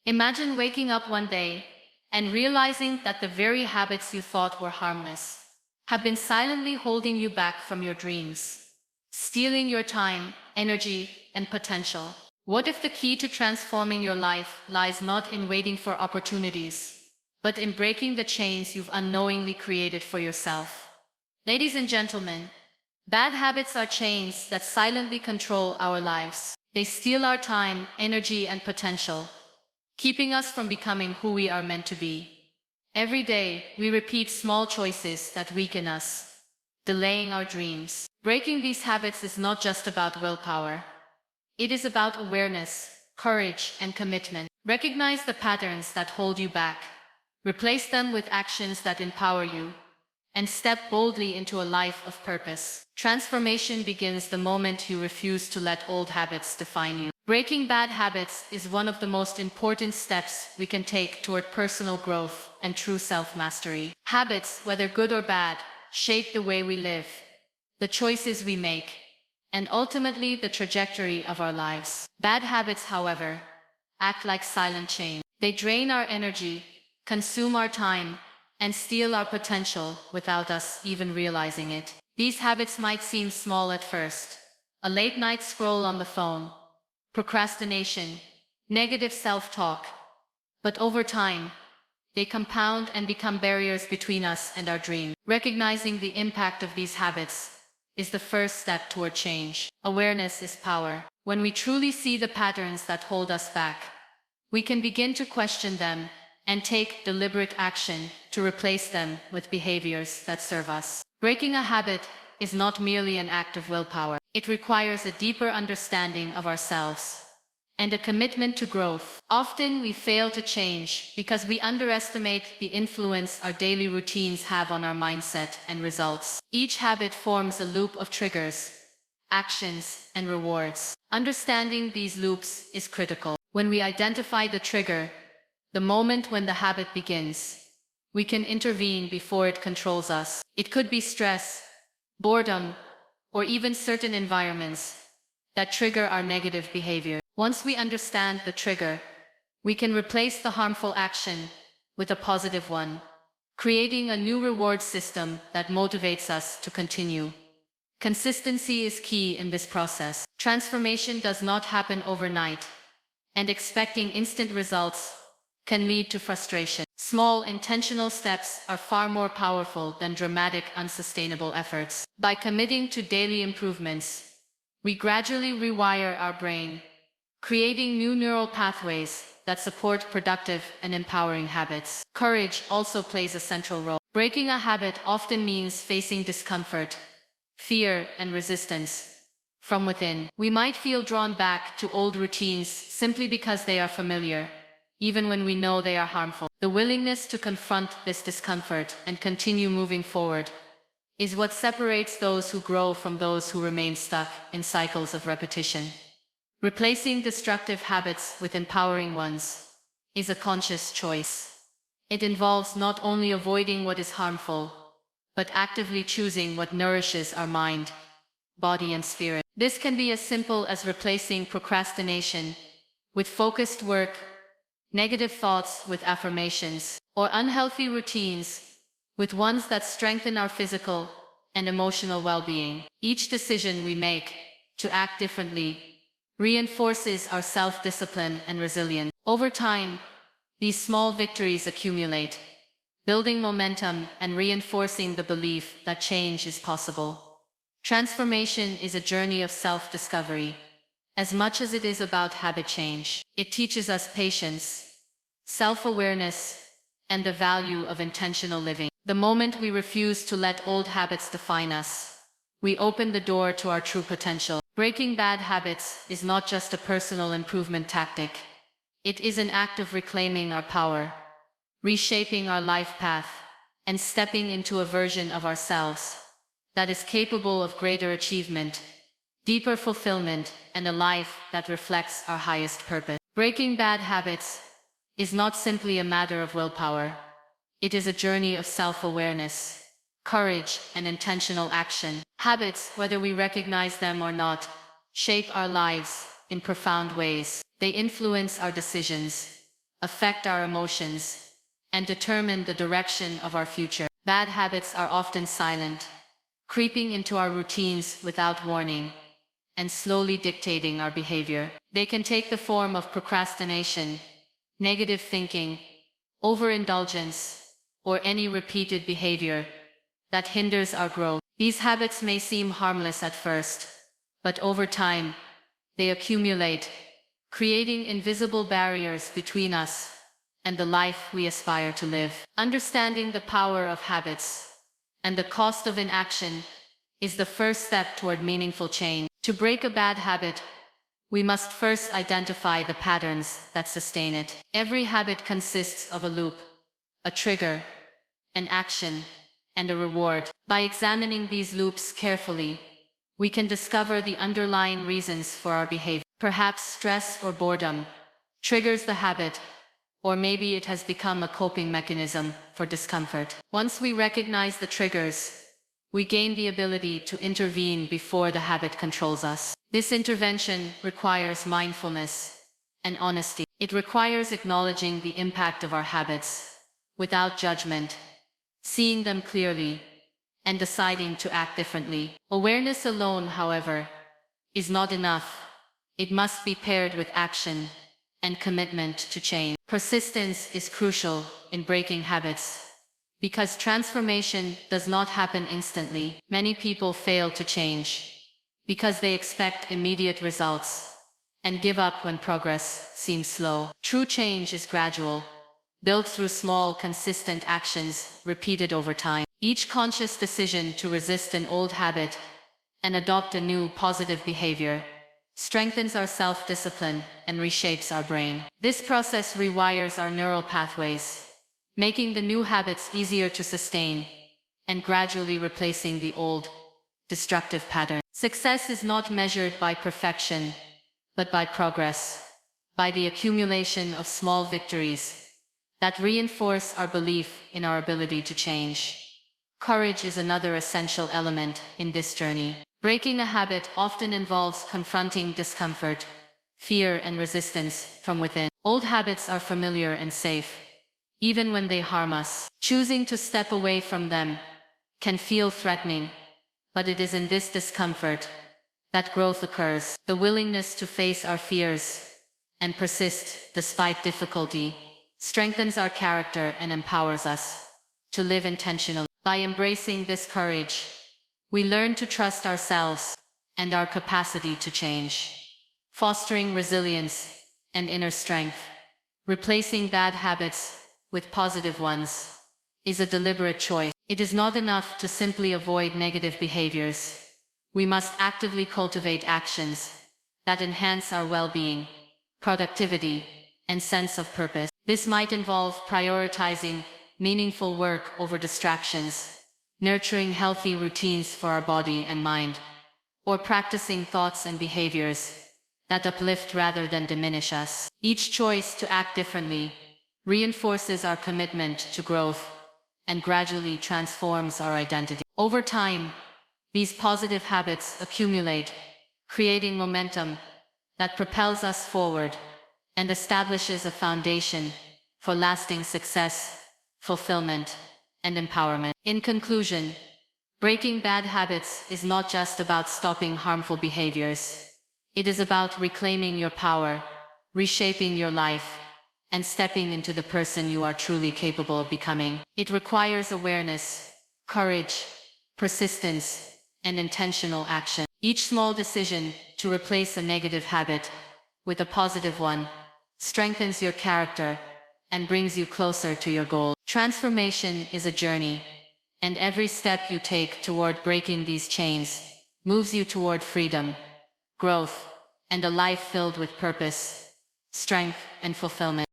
Imagine waking up one day and realizing that the very habits you thought were harmless have been silently holding you back from your dreams, stealing your time, energy, and potential. What if the key to transforming your life lies not in waiting for opportunities, but in breaking the chains you've unknowingly created for yourself? Ladies and gentlemen, bad habits are chains that silently control our lives. They steal our time, energy, and potential, keeping us from becoming who we are meant to be. Every day, we repeat small choices that weaken us, delaying our dreams. Breaking these habits is not just about willpower. It is about awareness, courage, and commitment. Recognize the patterns that hold you back. Replace them with actions that empower you, and step boldly into a life of purpose. Transformation begins the moment you refuse to let old habits define you. Breaking bad habits is one of the most important steps we can take toward personal growth and true self-mastery. Habits, whether good or bad, shape the way we live, the choices we make, and ultimately the trajectory of our lives. Bad habits, however, act like silent chains. They drain our energy, consume our time, and steal our potential without us even realizing it. These habits might seem small at first. A late night scroll on the phone, procrastination, negative self-talk. But over time, they compound and become barriers between us and our dreams. Recognizing the impact of these habits is the first step toward change. Awareness is power. When we truly see the patterns that hold us back, we can begin to question them and take deliberate action to replace them with behaviors that serve us. Breaking a habit is not merely an act of willpower. It requires a deeper understanding of ourselves and a commitment to growth. Often we fail to change because we underestimate the influence our daily routines have on our mindset and results. Each habit forms a loop of triggers, actions, and rewards. Understanding these loops is critical. When we identify the trigger, the moment when the habit begins, we can intervene before it controls us. It could be stress, boredom, or even certain environments that trigger our negative behavior. Once we understand the trigger, we can replace the harmful action with a positive one, creating a new reward system that motivates us to continue. Consistency is key in this process. Transformation does not happen overnight, and expecting instant results can lead to frustration. Small, intentional steps are far more powerful than dramatic, unsustainable efforts. By committing to daily improvements, we gradually rewire our brain, creating new neural pathways that support productive and empowering habits. Courage also plays a central role. Breaking a habit often means facing discomfort, fear, and resistance from within. We might feel drawn back to old routines simply because they are familiar, even when we know they are harmful. The willingness to confront this discomfort and continue moving forward is what separates those who grow from those who remain stuck in cycles of repetition. Replacing destructive habits with empowering ones is a conscious choice. It involves not only avoiding what is harmful, but actively choosing what nourishes our mind, body, and spirit. This can be as simple as replacing procrastination with focused work, negative thoughts with affirmations, or unhealthy routines with ones that strengthen our physical and emotional well-being. Each decision we make to act differently reinforces our self-discipline and resilience. Over time, these small victories accumulate, building momentum and reinforcing the belief that change is possible. Transformation is a journey of self-discovery. As much as it is about habit change, it teaches us patience, self-awareness, and the value of intentional living. The moment we refuse to let old habits define us, we open the door to our true potential. Breaking bad habits is not just a personal improvement tactic. It is an act of reclaiming our power, reshaping our life path, and stepping into a version of ourselves that is capable of greater achievement, deeper fulfillment, and a life that reflects our highest purpose. Breaking bad habits is not simply a matter of willpower. It is a journey of self-awareness, courage, and intentional action. Habits, whether we recognize them or not, shape our lives in profound ways. They influence our decisions, affect our emotions, and determine the direction of our future. Bad habits are often silent, creeping into our routines without warning, and slowly dictating our behavior. They can take the form of procrastination, negative thinking, overindulgence, or any repeated behavior that hinders our growth. These habits may seem harmless at first, but over time, they accumulate, creating invisible barriers between us and the life we aspire to live. Understanding the power of habits and the cost of inaction is the first step toward meaningful change. To break a bad habit, we must first identify the patterns that sustain it. Every habit consists of a loop, a trigger, an action, and a reward. By examining these loops carefully, we can discover the underlying reasons for our behavior. Perhaps stress or boredom triggers the habit, or maybe it has become a coping mechanism for discomfort. Once we recognize the triggers, we gain the ability to intervene before the habit controls us. This intervention requires mindfulness and honesty. It requires acknowledging the impact of our habits without judgment, seeing them clearly, and deciding to act differently. Awareness alone, however, is not enough. It must be paired with action and commitment to change. Persistence is crucial in breaking habits, because transformation does not happen instantly. Many people fail to change because they expect immediate results and give up when progress seems slow. True change is gradual, built through small, consistent actions repeated over time. Each conscious decision to resist an old habit and adopt a new positive behavior strengthens our self-discipline and reshapes our brain. This process rewires our neural pathways, making the new habits easier to sustain and gradually replacing the old, destructive pattern. Success is not measured by perfection, but by progress, by the accumulation of small victories that reinforce our belief in our ability to change. Courage is another essential element in this journey. Breaking a habit often involves confronting discomfort, fear, and resistance from within. Old habits are familiar and safe, even when they harm us. Choosing to step away from them can feel threatening, but it is in this discomfort that growth occurs. The willingness to face our fears and persist despite difficulty strengthens our character and empowers us to live intentionally. By embracing this courage, we learn to trust ourselves and our capacity to change, fostering resilience and inner strength. Replacing bad habits with positive ones is a deliberate choice. It is not enough to simply avoid negative behaviors. We must actively cultivate actions that enhance our well-being, productivity, and sense of purpose. This might involve prioritizing meaningful work over distractions, nurturing healthy routines for our body and mind, or practicing thoughts and behaviors that uplift rather than diminish us. Each choice to act differently reinforces our commitment to growth and gradually transforms our identity. Over time, these positive habits accumulate, creating momentum that propels us forward and establishes a foundation for lasting success, fulfillment, and empowerment. In conclusion, breaking bad habits is not just about stopping harmful behaviors. It is about reclaiming your power, reshaping your life, and stepping into the person you are truly capable of becoming. It requires awareness, courage, persistence, and intentional action. Each small decision to replace a negative habit with a positive one strengthens your character and brings you closer to your goal. Transformation is a journey, and every step you take toward breaking these chains moves you toward freedom, growth, and a life filled with purpose, strength, and fulfillment.